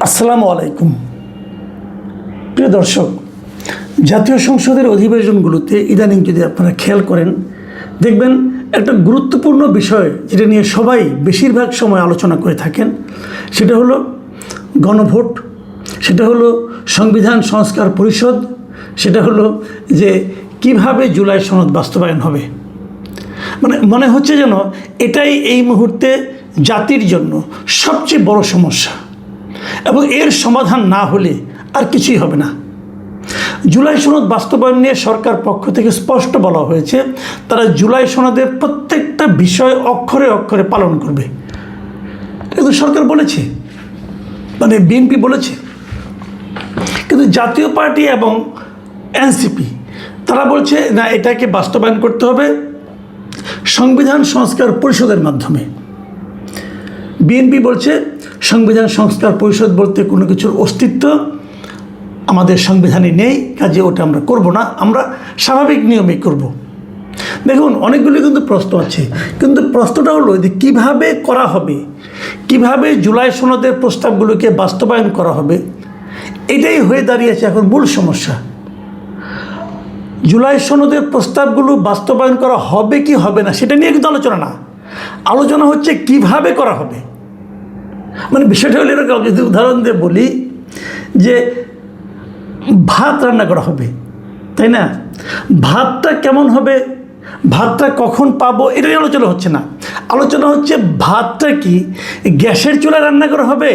আসসালামু আলাইকুম। প্রিয় দর্শক, জাতীয় সংসদের অধিবেশনগুলোতে ইদানিং যদি আপনারা খেয়াল করেন, দেখবেন একটা গুরুত্বপূর্ণ বিষয় যেটা নিয়ে সবাই বেশিরভাগ সময় আলোচনা করে থাকেন, সেটা হলো গণভোট, সেটা হলো সংবিধান সংস্কার পরিষদ, সেটা হলো যে কিভাবে জুলাই সনদ বাস্তবায়ন হবে। মনে হচ্ছে যেন এটাই এই মুহূর্তে জাতির জন্য সবচেয়ে বড় সমস্যা এবং এর সমাধান না হলে আর কিছুই হবে না। জুলাই সনদ বাস্তবায়ন নিয়ে সরকার পক্ষ থেকে স্পষ্ট বলা হয়েছে, তারা জুলাই সনদের প্রত্যেকটা বিষয় অক্ষরে অক্ষরে পালন করবে। কিন্তু সরকার বলেছে, বিএনপি বলেছে, কিন্তু জাতীয় পার্টি এবং এনসিপি তারা বলছে না, এটাকে বাস্তবায়ন করতে হবে সংবিধান সংস্কার পরিষদের মাধ্যমে। বিএনপি বলছে সংবিধান সংস্কার পরিষদ বলতে কোনো কিছুর অস্তিত্ব আমাদের সংবিধানে নেই, কাজে ওটা আমরা করব না, আমরা স্বাভাবিক নিয়মে করব। দেখুন, অনেকগুলি কিন্তু প্রশ্ন আছে, কিন্তু প্রশ্নটা হলো যে কীভাবে করা হবে, কিভাবে জুলাই সনদের প্রস্তাবগুলোকে বাস্তবায়ন করা হবে, এটাই হয়ে দাঁড়িয়েছে এখন মূল সমস্যা। জুলাই সনদের প্রস্তাবগুলো বাস্তবায়ন করা হবে কি হবে না সেটা নিয়ে কিন্তু আলোচনা না, আলোচনা হচ্ছে কিভাবে করা হবে। বিষয়টা হলো এরকম, যদি উদাহরণ দিয়ে বলি যে ভাত রান্না করা হবে, তাই না? ভাতটা কেমন হবে, ভাতটা কখন পাবো, এটা নিয়ে আলোচনা হচ্ছে না। আলোচনা হচ্ছে ভাতটা কি গ্যাসের চুলায় রান্না করা হবে,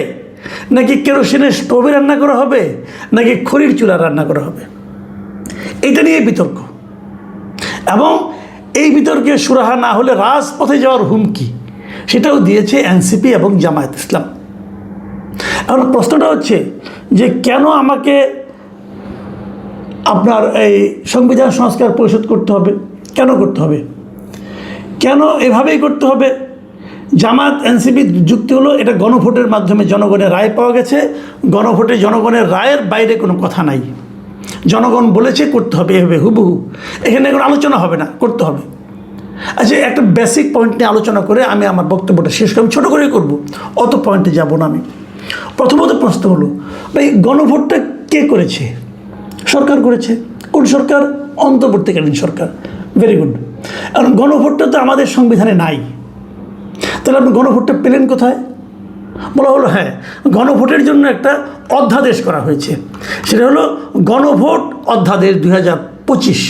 নাকি কেরোসিনের স্টোভে রান্না করা হবে, নাকি খড়ির চুলায় রান্না করা হবে। এটা নিয়ে বিতর্ক, এবং এই বিতর্কে সুরাহা না হলে রাজপথে যাওয়ার হুমকি সেটাও দিয়েছে এনসিপি এবং জামায়াত ইসলাম। এখন প্রশ্নটা হচ্ছে যে কেন আমাকে আপনার এই সংবিধান সংস্কার পরিষদ করতে হবে, কেন করতে হবে, কেন এভাবেই করতে হবে? জামায়াত এনসিপির যুক্তি হলো এটা গণভোটের মাধ্যমে জনগণের রায় পাওয়া গেছে, গণভোটে জনগণের রায়ের বাইরে কোনো কথা নাই, জনগণ বলেছে করতে হবে, এভাবে হুবহু, এখানে কোনো আলোচনা হবে না, করতে হবে। আচ্ছা, একটা বেসিক পয়েন্ট নিয়ে আলোচনা করে আমি আমার বক্তব্যটা শেষ করি, আমি ছোটো করে করব, অত পয়েন্টে যাব না আমি। প্রথমত প্রশ্ন হলো, ভাই গণভোটটা কে করেছে? সরকার করেছে। কোন সরকার? অন্তর্বর্তীকালীন সরকার। Very good. কারণ গণভোটটা তো আমাদের সংবিধানে নাই, তাহলে আপনি গণভোটটা পেলেন কোথায়? বলা হলো হ্যাঁ, গণভোটের জন্য একটা অধ্যাদেশ করা হয়েছে, সেটা হলো গণভোট অধ্যাদেশ 2025।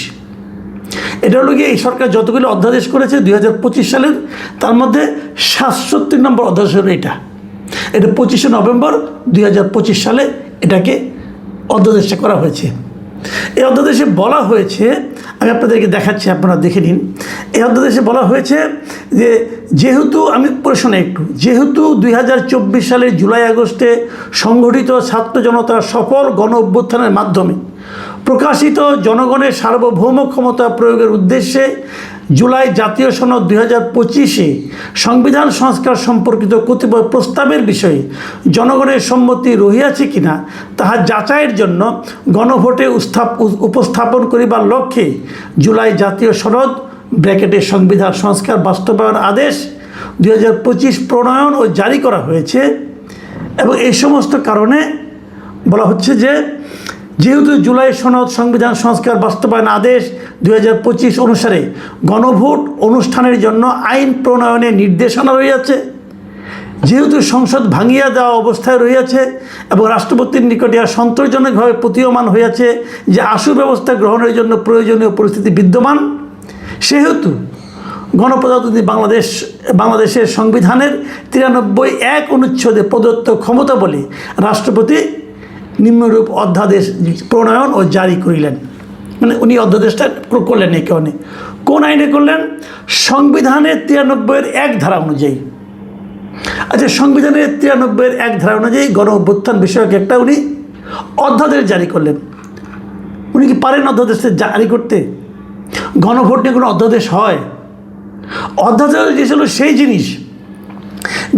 এটা হলো গিয়ে এই সরকার যতগুলো অধ্যাদেশ করেছে 2025 সালের, তার মধ্যে 67 নম্বর অধ্যাদেশ হলো এটা 25শে নভেম্বর 2025 সালে এটাকে অধ্যাদেশটা করা হয়েছে। এই অধ্যাদেশে বলা হয়েছে, আমি আপনাদেরকে দেখাচ্ছি, আপনারা দেখে নিন। এই অধ্যাদেশে বলা হয়েছে যে যেহেতু, আমি পড়ে শোনাই একটু, যেহেতু 2024 সালের জুলাই আগস্টে সংগঠিত ছাত্র জনতার সফল গণ অভ্যুত্থানের মাধ্যমে প্রকাশিত জনগণের সার্বভৌম ক্ষমতা প্রয়োগের উদ্দেশ্যে জুলাই জাতীয় সনদ 2025-এ সংবিধান সংস্কার সম্পর্কিত কতিপয় প্রস্তাবের বিষয়ে জনগণের সম্মতি রহিয়াছে কিনা তাহা যাচাইয়ের জন্য গণভোটে উপস্থাপন করিবার লক্ষ্যে জুলাই জাতীয় সনদ সংবিধান সংস্কার বাস্তবায়ন আদেশ 2025 প্রণয়ন ও জারি করা হয়েছে। এবং এই সমস্ত কারণে বলা হচ্ছে যে যেহেতু জুলাই সনদ সংবিধান সংস্কার বাস্তবায়ন আদেশ 2025 অনুসারে গণভোট অনুষ্ঠানের জন্য আইন প্রণয়নে নির্দেশনা রহিয়াছে, যেহেতু সংসদ ভাঙিয়া দেওয়া অবস্থায় রহিয়াছে এবং রাষ্ট্রপতির নিকটে সন্তোষজনকভাবে প্রতীয়মান হইয়াছে যে আশু ব্যবস্থা গ্রহণের জন্য প্রয়োজনীয় পরিস্থিতি বিদ্যমান, সেহেতু গণপ্রজাতন্ত্রী বাংলাদেশের সংবিধানের 93(1) অনুচ্ছেদে প্রদত্ত ক্ষমতা বলে রাষ্ট্রপতি নিম্নরূপ অধ্যাদেশ প্রণয়ন ও জারি করিলেন। উনি অধ্যাদেশটা করলেন এই কারণে। কোন আইনে করলেন? সংবিধানের 93(1) ধারা অনুযায়ী। আচ্ছা, সংবিধানের 93(1) ধারা অনুযায়ী গণ অভ্যুত্থান বিষয়ক একটা উনি অধ্যাদেশ জারি করলেন। উনি কি পারেন অধ্যাদেশটা জারি করতে? গণভোট নিয়ে কোনো অধ্যাদেশ হয়? অধ্যাদেশ হলো সেই জিনিস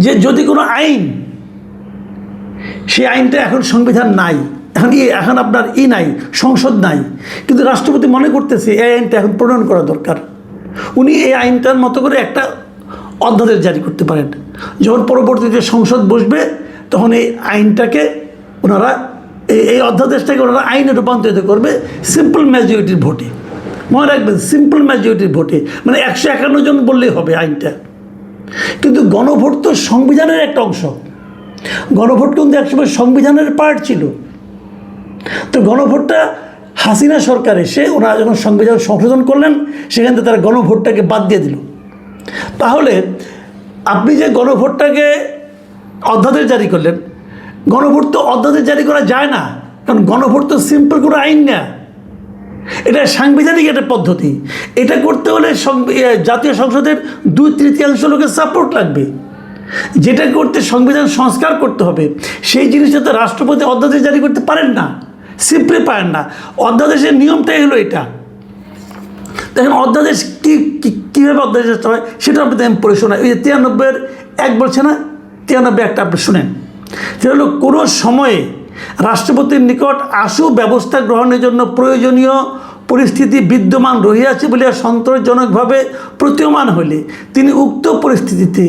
যে যদি কোনো আইন, সেই আইনটা এখন সংবিধান নাই, এখন আপনার নাই, সংসদ নাই, কিন্তু রাষ্ট্রপতি মনে করতেছে এই আইনটা এখন প্রণয়ন করা দরকার, উনি এই আইনটার মতো করে একটা অধ্যাদেশ জারি করতে পারেন। যখন পরবর্তীতে সংসদ বসবে তখন এই আইনটাকে ওনারা এই অধ্যাদেশটাকে ওনারা আইনে রূপান্তরিত করবে সিম্পল মেজরিটির ভোটে। মনে রাখবেন, সিম্পল মেজরিটির ভোটে, মানে 151 জন বললেই হবে আইনটা। কিন্তু গণভোট তো সংবিধানের একটা অংশ, গণভোট কিন্তু একসময় সংবিধানের পার্ট ছিল। তো গণভোটটা হাসিনা সরকার এসে ওনারা যখন সংবিধান সংশোধন করলেন, সেখান থেকে তারা গণভোটটাকে বাদ দিয়ে দিল। তাহলে আপনি যে গণভোটটাকে অধ্যাদেশ জারি করলেন, গণভোট তো অধ্যাদেশ জারি করা যায় না, কারণ গণভোট তো সিম্পল কোনো আইন না, এটা সাংবিধানিক একটা পদ্ধতি। এটা করতে হলে জাতীয় সংসদের 2/3 লোকের সাপোর্ট লাগবে। যেটা করতে সংবিধান সংস্কার করতে হবে, সেই জিনিসটা তো রাষ্ট্রপতি অধ্যাদেশ জারি করতে পারেন না, সিম্পলি পারেন না। অধ্যাদেশের নিয়মটাই হলো এটা। দেখেন অধ্যাদেশ কীভাবে অধ্যাদেশ হয় সেটা আপনি আমি পড়ে শোনাই। ওই যে 93(1) বলছে না, 93(1) আপনি শুনেন। সেটা হলো কোনো সময়ে রাষ্ট্রপতির নিকট আশু ব্যবস্থা গ্রহণের জন্য প্রয়োজনীয় পরিস্থিতি বিদ্যমান রহিয়াছে বলিয়া সন্তোষজনকভাবে প্রতীয়মান হইলে তিনি উক্ত পরিস্থিতিতে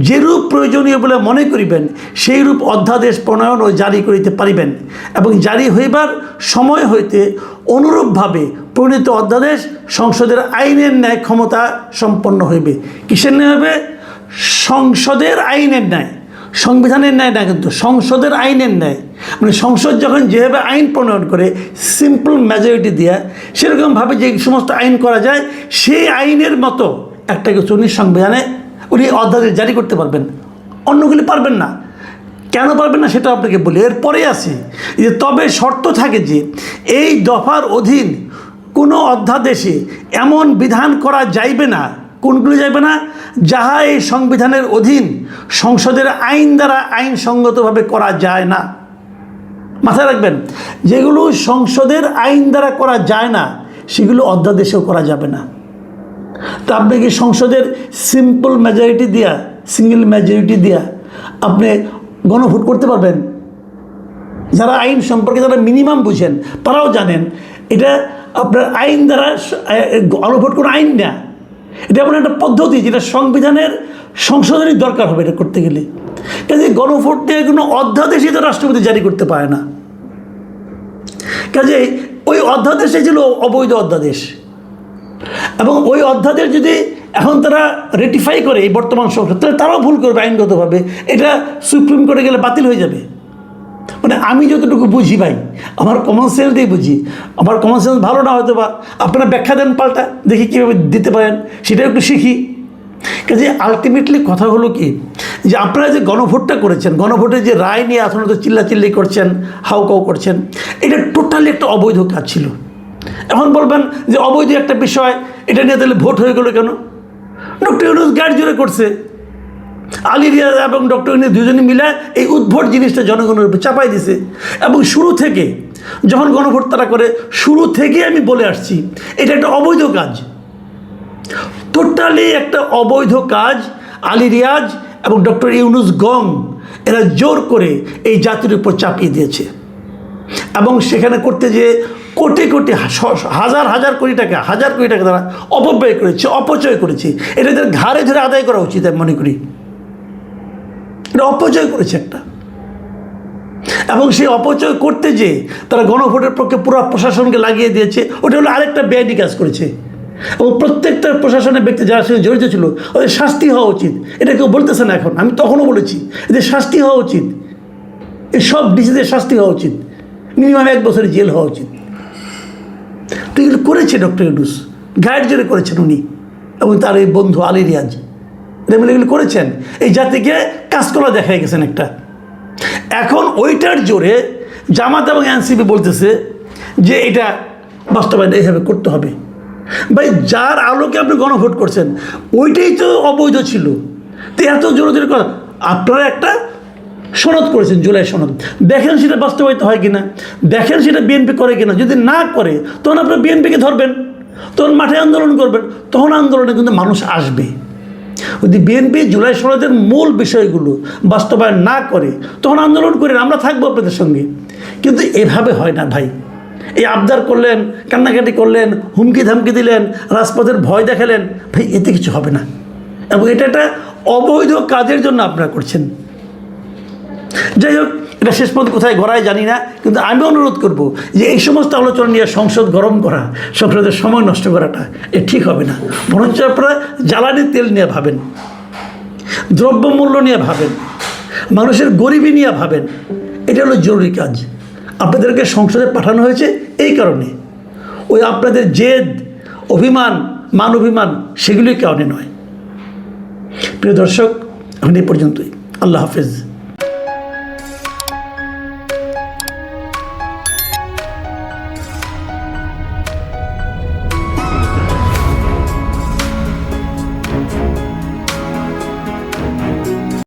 যেরূপ প্রয়োজনীয় বলে মনে করিবেন সেইরূপ অধ্যাদেশ প্রণয়ন ও জারি করিতে পারিবেন, এবং জারি হইবার সময় হইতে অনুরূপভাবে প্রণীত অধ্যাদেশ সংসদের আইনের ন্যায় ক্ষমতা সম্পন্ন হইবে। কিসের ন্যায় হবে? সংসদের আইনের ন্যায়, সংবিধানের ন্যায় না, কিন্তু সংসদের আইনের ন্যায়। মানে সংসদ যখন যেভাবে আইন প্রণয়ন করে সিম্পল মেজরিটি দিয়ে, সেরকমভাবে যে সমস্ত আইন করা যায় সেই আইনের মতো একটা কিছু উনি সংবিধানে উনি অধ্যাদেশ জারি করতে পারবেন, অন্যগুলি পারবেন না। কেন পারবেন না সেটা আপনাকে বলি, এরপরে আসি যে তবে শর্ত থাকে যে এই দফার অধীন কোনো অধ্যাদেশে এমন বিধান করা যাইবে না, কোনগুলো যাইবে না? যাহা এই সংবিধানের অধীন সংসদের আইন দ্বারা আইনসঙ্গতভাবে করা যায় না। মাথায় রাখবেন, যেগুলো সংসদের আইন দ্বারা করা যায় না সেগুলো অধ্যাদেশেও করা যাবে না। তো আপনি কি সংসদের সিম্পল মেজরিটি দিয়া, সিঙ্গেল মেজরিটি দিয়া আপনি গণভোট করতে পারবেন? যারা আইন সম্পর্কে যারা মিনিমাম বুঝেন তারাও জানেন এটা আপনার আইন দ্বারা গণভোট কোনো আইন না, এটা এমন একটা পদ্ধতি যেটা সংবিধানের সংশোধনের দরকার হবে এটা করতে গেলে। কাজে গণভোট দিয়ে কোনো অধ্যাদেশই তো রাষ্ট্রপতি জারি করতে পারে না। কাজে ওই অধ্যাদেশে ছিল অবৈধ অধ্যাদেশ, এবং ওই অধ্যাদেশ যদি এখন তারা রেটিফাই করে এই বর্তমান সংসদ, তাহলে তারাও ভুল করবে আইনগতভাবে, এটা সুপ্রিম কোর্টে গেলে বাতিল হয়ে যাবে। মানে আমি যতটুকু বুঝি ভাই, আমার কমন সেন্স দিয়ে বুঝি, আমার কমন সেন্স ভালো না হয়তো বা আপনারা ব্যাখ্যা দেন পাল্টা, দেখি কীভাবে দিতে পারেন সেটা একটু শিখি। কাজে আলটিমেটলি কথা হলো কি, যে আপনারা যে গণভোটটা করেছেন, গণভোটের যে রায় নিয়ে আসলে তো চিল্লাচিল্লি করছেন, হাউকাউ করছেন, এটা টোটালি একটা অবৈধ কাজ ছিল। এখন বলবেন যে অবৈধ একটা বিষয়, এটা নিয়ে তাহলে ভোট হয়ে গেল কেন? ডক্টর ইউনূস গাড়ি জোরে করছে, আলী রিয়াজ এবং ডক্টর ইউনূস দুজনে মিলে এই উদ্ভট জিনিসটা জনগণের উপর চাপাই দিছে। এবং শুরু থেকে যখন গণভোট তারা করে, শুরু থেকে আমি বলে আসছি এটা একটা অবৈধ কাজ, টোটালি একটা অবৈধ কাজ। আলী রিয়াজ এবং ডক্টর ইউনূস গং এরা জোর করে এই জাতির উপর চাপিয়ে দিয়েছে, এবং সেখানে করতে যে কোটি কোটি হাজার হাজার কোটি টাকা তারা অপব্যয় করেছে, অপচয় করেছে। এটা এদের ঘাড়ে ধরে আদায় করা উচিত আমি মনে করি। এটা অপচয় করেছে একটা, এবং সেই অপচয় করতে যে তারা গণভোটের পক্ষে পুরো প্রশাসনকে লাগিয়ে দিয়েছে, ওটা হলো আরেকটা বেআইনি কাজ করেছে। এবং প্রত্যেকটা প্রশাসনের ব্যক্তি যারা সঙ্গে জড়িত ছিল ওদের শাস্তি হওয়া উচিত। এটা কেউ বলতেছে না এখন, আমি তখনও বলেছি এদের শাস্তি হওয়া উচিত, এই সব ডিসিদের শাস্তি হওয়া উচিত, মিনিমাম 1 বছরের জেল হওয়া উচিত। তো এগুলো করেছে ডক্টর ইউনূস, গাইড জোরে করেছেন উনি এবং তার এই বন্ধু আলী রিয়াজ, এগুলো করেছেন, এই জাতিকে কাজকলা দেখাই গেছেন একটা। এখন ওইটার জোরে জামাত এবং এনসিপি বলতেছে যে এটা বাস্তবায়ন এইভাবে করতে হবে। ভাই, যার আলোকে আপনি গণভোট করছেন ওইটাই তো অবৈধ ছিল। তো এত জোরে জোরে কথা, আপনারা একটা সনদ করেছেন, জুলাই সনদ, দেখেন সেটা বাস্তবায়িত হয় কিনা, দেখেন সেটা বিএনপি করে কিনা। যদি না করে তখন আপনারা বিএনপিকে ধরবেন, তখন মাঠে আন্দোলন করবেন, তখন আন্দোলনে কিন্তু মানুষ আসবে। যদি বিএনপি জুলাই সনদের মূল বিষয়গুলো বাস্তবায়ন না করে তখন আন্দোলন করেন, আমরা থাকবো আপনাদের সঙ্গে। কিন্তু এভাবে হয় না ভাই, এই আবদার করলেন, কান্নাকাটি করলেন, হুমকি ধামকি দিলেন, রাজপথের ভয় দেখালেন, ভাই এতে কিছু হবে না। এবং এটা একটা অবৈধ কাজের জন্য আপনারা করছেন। যাই হোক, এটা শেষ পর্যন্ত কোথায় গড়ায় জানি না, কিন্তু আমি অনুরোধ করব যে এই সমস্ত আলোচনা নিয়ে সংসদ গরম করা, সংসদের সময় নষ্ট করাটা ঠিক হবে না। বরঞ্চ আপনারা জ্বালানি তেল নিয়ে ভাবেন, দ্রব্যমূল্য নিয়ে ভাবেন, মানুষের গরিবী নিয়ে ভাবেন। এটা হলো জরুরি কাজ। আপনাদেরকে সংসদে পাঠানো হয়েছে এই কারণে, ওই আপনাদের জেদ, অভিমান, মান অভিমান সেগুলির কারণে নয়। প্রিয় দর্শক, এখন এই পর্যন্তই। আল্লাহ হাফেজ।